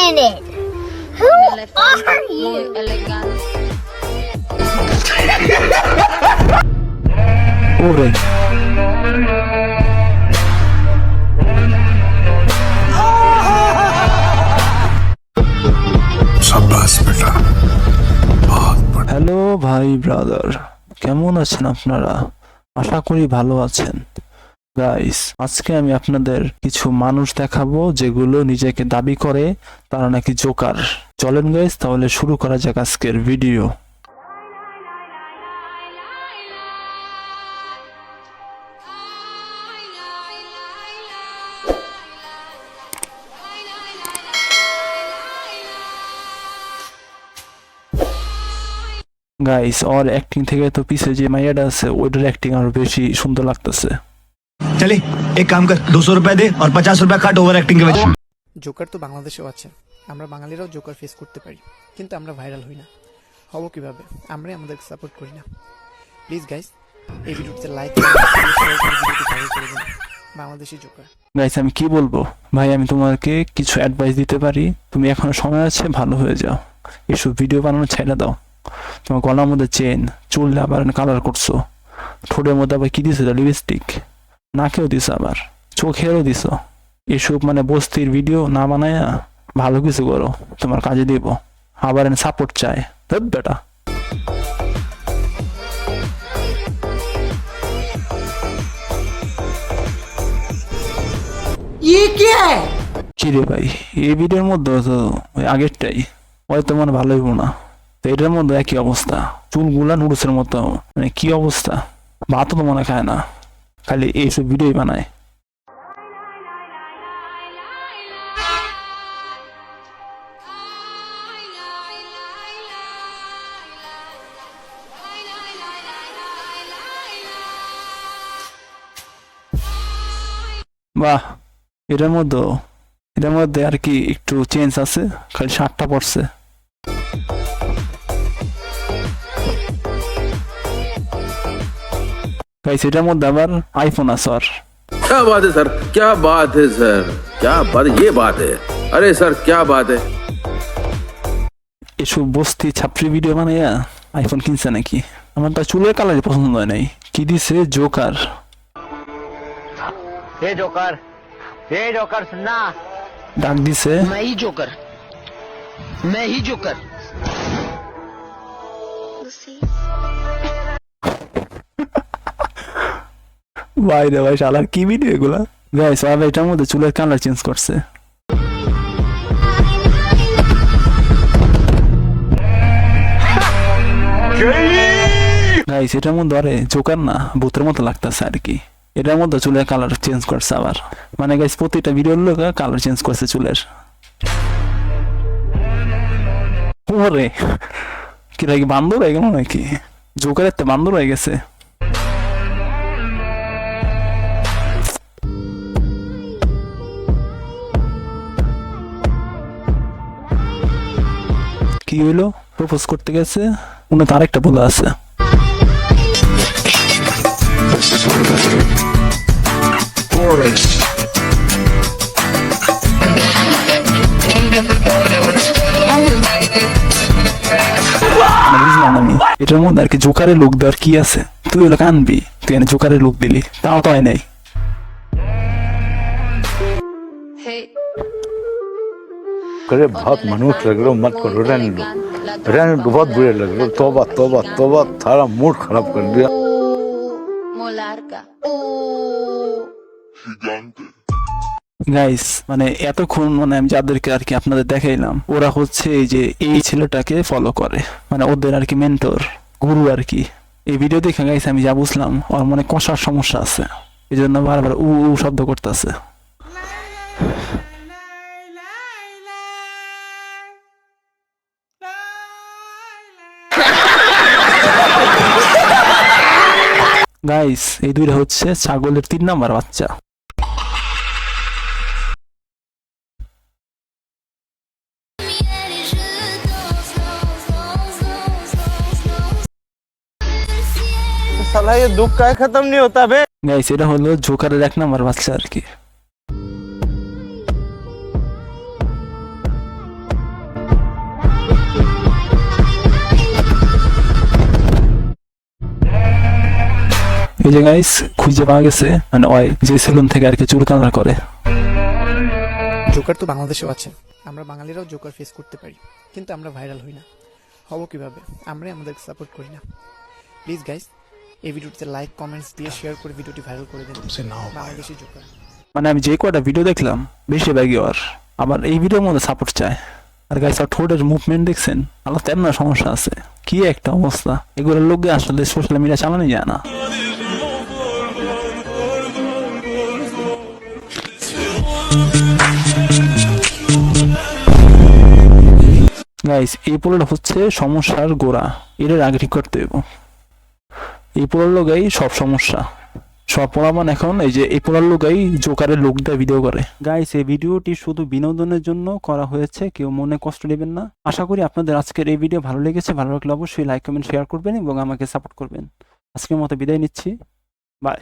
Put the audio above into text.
minute. Who are you? ওরে शाबाश बेटा बहुत बढ़िया। হ্যালো ভাই ব্রাদার, কেমন আছেন আপনারা? আশা করি ভালো আছেন। গাইস, আজকে আমি আপনাদের কিছু মানুষ দেখাবো যেগুলো নিজেকে দাবি করে তারা নাকি জোকার। চলেন গাইস, তাহলে শুরু করা যাক আজকের ভিডিও। গাইস, ওর অ্যাক্টিং থেকে তো পিছে যে মাইয়াটা আছে ওইটার অ্যাক্টিং আরো বেশি সুন্দর লাগতেছে। चले एक काम कर 200 रुपए दे और 50 रुपए काट ओवर एक्टिंग के वजह। জোকার তো বাংলাদেশেও আছে, আমরা বাঙালিরাও জোকার ফেস করতে পারি, কিন্তু আমরা ভাইরাল হই না। হব কিভাবে? আমরাই আমাদেরকে সাপোর্ট করি না। প্লিজ গাইস, এই ভিডিওতে লাইক করে বাংলাদেশি জোকার। গাইস, আমি কি বলবো ভাই, আমি তোমাকে কিছু অ্যাডভাইস দিতে পারি। তুমি এখনো সময় আছে, ভালো হয়ে যাও, এসব ভিডিও বানানো ছেড়ে দাও। তোমার গলার মধ্যে চেন, চুল আবার কালার করছো, ঠোঁটের মধ্যে আবার কি দিছো, লিপস্টিক, নাকেও দিছো, আবার চোখেরও দিছো। এসব মানে বস্তির ভিডিও না বানায়া ভালো কিছু করো, তোমার কাজে দিব। আবার সাপোর্ট চায় বেটা। কি রে ভাই, এই ভিডিওর মধ্যে তো ওই আগেরটাই হয়তো মানে ভালো হইব না, তো এটার মধ্যে একই অবস্থা, চুলগুলা নুডলসের মতো। মানে কি অবস্থা, ভাতও তো মনে খায় না, খালি এইসব ভিডিওই বানায়। বাহ, এটার মধ্যে আর কি একটু চেঞ্জ আছে, খালি শার্টটা পড়ছে। গাইস, এটার মধ্যে আবার আইফোন আছে। আর क्या बात है सर, क्या बात है सर, क्या बात, ये बात है, अरे सर क्या बात है। এসব বস্তি ছাত্রী ভিডিও বানাইয়া আইফোন কিনছে নাকি? আমার তো চুলের কালারই পছন্দ হয় নাই। কি দিছে জোকার। ये जोकर सुनना, ডাক দিছে मैं ही जोकर। ভাই রে ভাই, শালার কি ভিডিও এগুলা। গাইস, আর এটার মধ্যে চুলের কালার চেঞ্জ করছে। গাইস, এটার মধ্যে আরে জোকার না, ভূতের মতো লাগতেছে আর কি। এটার মধ্যে চুলের কালার চেঞ্জ করছে আবার। মানে গাইস, প্রতিটা ভিডিওর লোক কালার চেঞ্জ করছে চুলের। ওরে কি নাকি বান্দর হয়ে গেল নাকি? জোকারের তো বান্দর হয়ে গেছে। কি হইলো? প্রপোজ করতে গেছে, উনি তার একটা বলে আছে। বুঝলাম আমি, এটার মধ্যে আর কি জোকারের লোক দেওয়ার কি আছে? তুই হলো কানবি, তুই এনে জোকারের লোক দিলি, তাও তো হয় নাই। करे बहुत मनुष्य लग रहे हो, मत करो, रहने दो, बहुत बुरे लग रहे हो। तौबा तौबा तौबा, थारा मूड खराब कर दिया। গাইস, মানে এতক্ষণ মানে আমি যাদেরকে আর কি আপনাদের দেখাইলাম, ওরা হচ্ছে এই যে এই ছেলেটাকে ফলো করে, মানে ওদের আর কি মেন্টর, গুরু আর কি। এই ভিডিও দেখে গাইস আমি যা বুঝলাম, ওর মনে কষার সমস্যা আছে, এই জন্য বারবার উ উ শব্দ করতেছে। গাইস, এই দুইটা হচ্ছে ছাগলের 3 নাম্বার বাচ্চা। साला ये दुख का खत्म नहीं होता बे। গাইস, এটা হলো জোকারের 1 নাম্বার বাচ্চা আর কি। এই যে গাইস খুঁজে পাওয়া গেছে, মানে ওই যে সেলুন থেকে আর কি চুল কালার করে। জোকার তো বাংলাদেশেও আছে, আমরা বাঙালিরাও জোকার ফেস করতে পারি, কিন্তু আমরা ভাইরাল হই না। হব কিভাবে? আমরাই আমাদেরকে সাপোর্ট করি না। প্লিজ গাইস, এই ভিডিওটিতে লাইক কমেন্টস দিয়ে শেয়ার করে ভিডিওটি ভাইরাল করে দিন। বাংলাদেশি জোকার। মানে আমি যে কয়টা ভিডিও দেখলাম বেশিরভাগই ওর আবার এই ভিডিওর মধ্যে সাপোর্ট চায়। আর গাইস আর ঠোঁটের মুভমেন্ট দেখছেন, আল্লাহ তেমন সমস্যা আছে, কি একটা অবস্থা। এগুলোর লোকে আসলে সোশ্যাল মিডিয়া চালানো যায় না। গাইস এই পোলাটা হচ্ছে সমস্যার গোড়া, এটার আগে ঠিক করতে হবে। এই পোলার লোকাই সব সমস্যা, সব পোলাপান এখন এই যে এই পোলার লোকাই জোকারের লোক দিয়ে ভিডিও করে। গাইস এই ভিডিওটি শুধু বিনোদনের জন্য করা হয়েছে, কেউ মনে কষ্ট নেবেন না। আশা করি আপনাদের আজকের এই ভিডিও ভালো লেগেছে। ভালো লাগলে অবশ্যই লাইক কমেন্ট শেয়ার করবেন এবং আমাকে সাপোর্ট করবেন। আজকের মতো বিদায় নিচ্ছি, বাই।